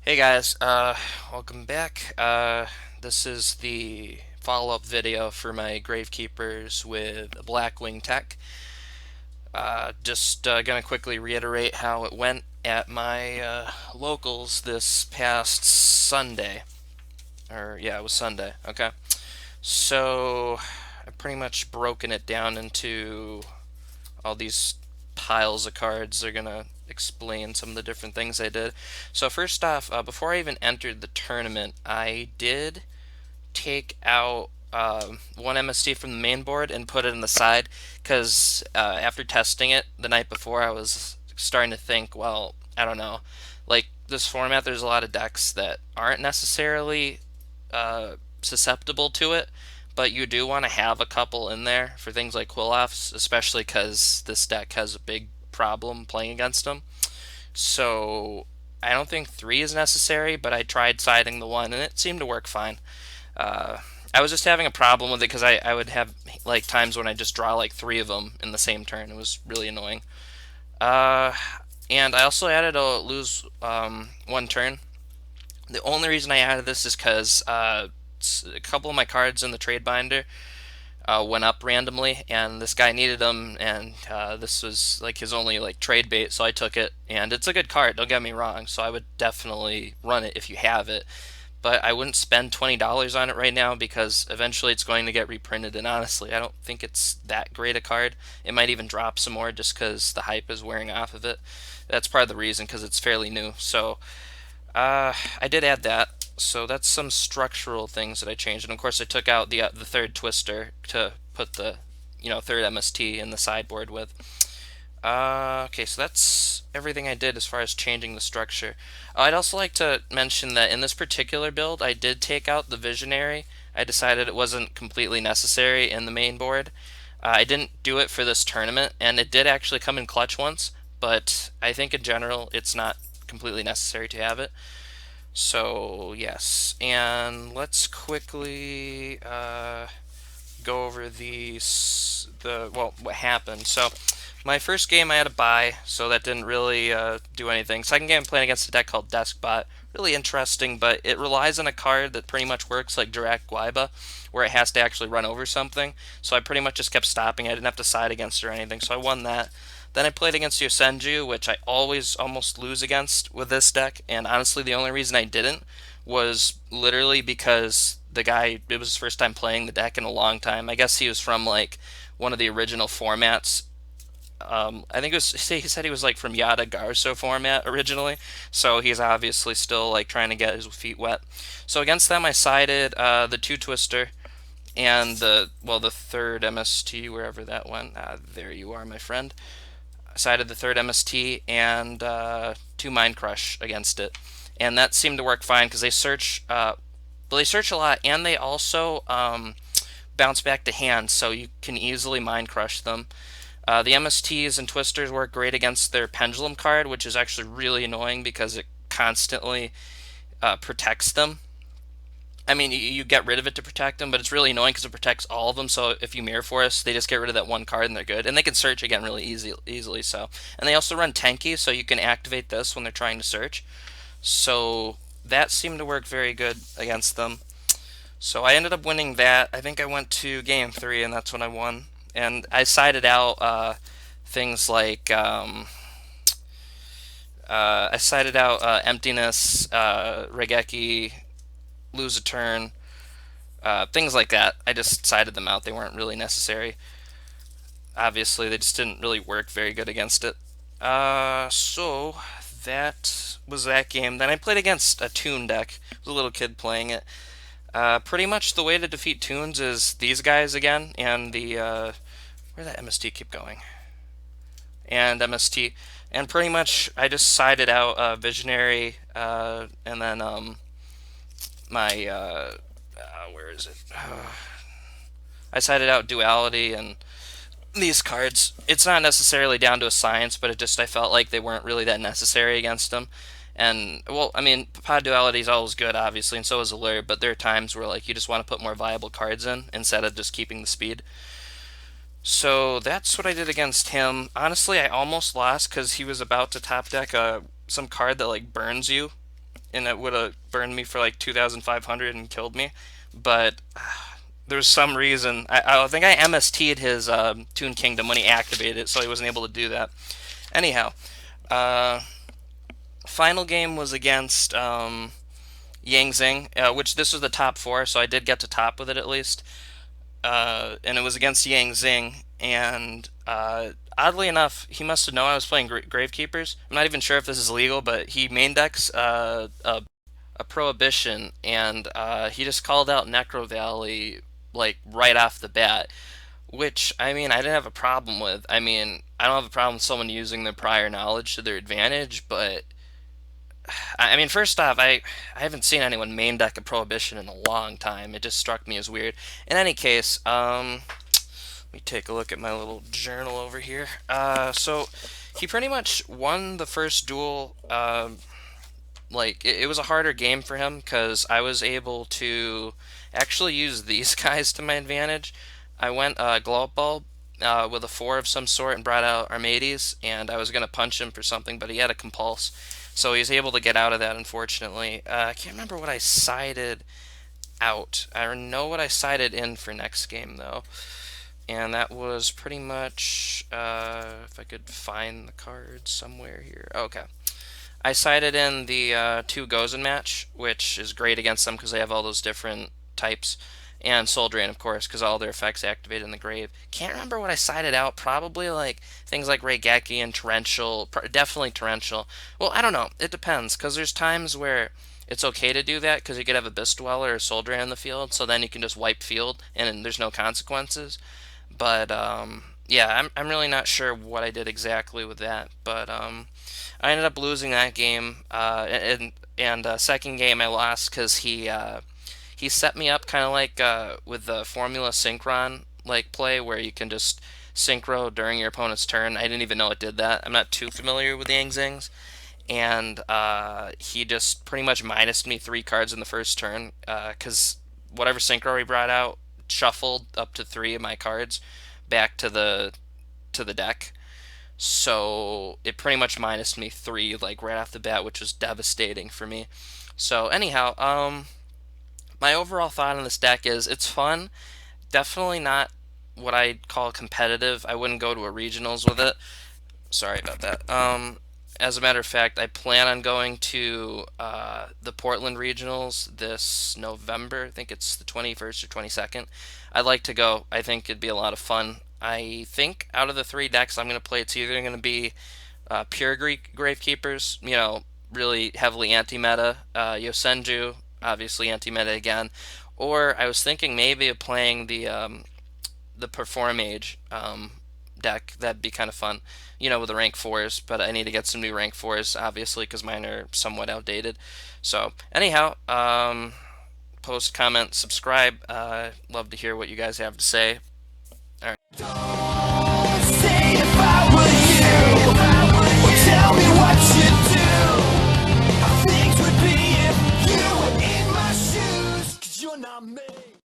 Hey guys, welcome back. This is the follow-up video for my Gravekeepers with Blackwing tech. Just gonna quickly reiterate how it went at my locals this past Sunday. Or, yeah, it was Sunday, okay? So, I've pretty much broken it down into all these piles of cards. They're gonna explain some of the different things I did. So first off, before I even entered the tournament, I did take out one MST from the main board and put it in the side because after testing it the night before, I was starting to think, well, I don't know, like this format, there's a lot of decks that aren't necessarily susceptible to it, but you do want to have a couple in there for things like Quill-Offs, especially because this deck has a big problem playing against them. So I don't think three is necessary, but I tried siding the one, and it seemed to work fine. Uh, I was just having a problem with it because I would have like times when I just draw like three of them in the same turn. It was really annoying. Uh, and I also added a lose one turn. The only reason I added this is because a couple of my cards in the trade binder went up randomly, and this guy needed them, and this was like his only like trade bait, so I took it, and it's a good card. Don't get me wrong. So I would definitely run it if you have it, but I wouldn't spend $20 on it right now because eventually it's going to get reprinted, and honestly, I don't think it's that great a card. It might even drop some more just because the hype is wearing off of it. That's part of the reason because it's fairly new. So I did add that. So that's some structural things that I changed, and of course I took out the third twister to put the third MST in the sideboard with. Okay, so that's everything I did as far as changing the structure. I'd also like to mention that in this particular build, I did take out the Visionary. I decided it wasn't completely necessary in the main board. I didn't do it for this tournament, and it did actually come in clutch once, but I think in general it's not completely necessary to have it. So yes, and let's quickly go over what happened. So my first game I had a bye, so that didn't really do anything. Second game I'm playing against a deck called Deskbot. Really interesting, but it relies on a card that pretty much works like Direct Guaiba, where it has to actually run over something. So I pretty much just kept stopping. I didn't have to side against or anything, so I won that. Then I played against Yosenju, which I always almost lose against with this deck, and honestly the only reason I didn't was literally because the guy, it was his first time playing the deck in a long time. I guess he was from like one of the original formats. I think he said he was like from Yada Garso format originally, so he's obviously still like trying to get his feet wet. So against them, I sided the two Twister and the third MST wherever that went. There you are, my friend. I sided the third MST and two Mind Crush against it, and that seemed to work fine because they search. They search a lot, and they also bounce back to hand, so you can easily Mind Crush them. The MSTs and Twisters work great against their Pendulum card, which is actually really annoying because it constantly protects them. I mean, you get rid of it to protect them, but it's really annoying because it protects all of them. So if you Mirror Force, they just get rid of that one card and they're good. And they can search again really easily. So, and they also run Tenki, so you can activate this when they're trying to search. So that seemed to work very good against them. So I ended up winning that. I think I went to game three, and that's when I won. And I sided out things like I sided out emptiness, Regeki, lose a turn, things like that. I just sided them out. They weren't really necessary. Obviously, they just didn't really work very good against it. So that was that game. Then I played against a Toon deck. I was a little kid playing it. Pretty much the way to defeat Toons is these guys again, and where did that MST keep going? And MST, and pretty much I just sided out Visionary, and then my where is it? I sided out Duality and these cards. It's not necessarily down to a science, but it just I felt like they weren't really that necessary against them. And well, I mean, pod duality is always good, obviously, and so is Allure. But there are times where like you just want to put more viable cards in instead of just keeping the speed. So that's what I did against him. Honestly, I almost lost because he was about to top deck some card that like burns you, and it would have burned me for like 2,500 and killed me. But there was some reason I think I MST'd his Toon Kingdom when he activated it, so he wasn't able to do that. Anyhow, uh, final game was against Yang Zing, which this was the top four, so I did get to top with it at least. And it was against Yang Zing, and oddly enough, he must have known I was playing Gravekeepers. I'm not even sure if this is legal, but he main decks a Prohibition, and he just called out Necro Valley like right off the bat, which I mean I didn't have a problem with. I mean I don't have a problem with someone using their prior knowledge to their advantage, but I mean first off, I haven't seen anyone main deck a Prohibition in a long time. It just struck me as weird. In any case, let me take a look at my little journal over here. So he pretty much won the first duel. Like it was a harder game for him because I was able to actually use these guys to my advantage. I went glow up bulb with a four of some sort and brought out Armades, and I was gonna punch him for something, but he had a compulse, so he was able to get out of that. Unfortunately, I can't remember what I sided out. I know what I sided in for next game though, and that was pretty much if I could find the cards somewhere here. Okay. I sided in the two Gozen match, which is great against them because they have all those different types, and Soul Drain, of course, because all their effects activate in the grave. Can't remember what I sided out. Probably like things like Raigeki and Torrential. Definitely Torrential. Well, I don't know. It depends because there's times where it's okay to do that because you could have Abyss Dweller or Soul Drain in the field, so then you can just wipe field and there's no consequences. But yeah, I'm really not sure what I did exactly with that, but I ended up losing that game, and second game I lost because he set me up kind of like with the Formula Synchron like play where you can just synchro during your opponent's turn. I didn't even know it did that. I'm not too familiar with the Yang Zings, and he just pretty much minused me three cards in the first turn because whatever synchro he brought out shuffled up to three of my cards back to the deck. So it pretty much minused me three like right off the bat, which was devastating for me. So anyhow, my overall thought on this deck is it's fun. Definitely not what I'd call competitive. I wouldn't go to a regionals with it. Sorry about that. As a matter of fact, I plan on going to the Portland regionals this November. I think it's the 21st or 22nd. I'd like to go. I think it'd be a lot of fun. I think out of the three decks I'm going to play, it's either going to be pure Greek Gravekeepers, you know, really heavily anti-meta, Yosenju, obviously anti-meta again, or I was thinking maybe of playing the Perform Age deck. That'd be kind of fun, you know, with the rank fours. But I need to get some new rank fours, obviously, because mine are somewhat outdated. So anyhow, post, comment, subscribe. Love to hear what you guys have to say. All right.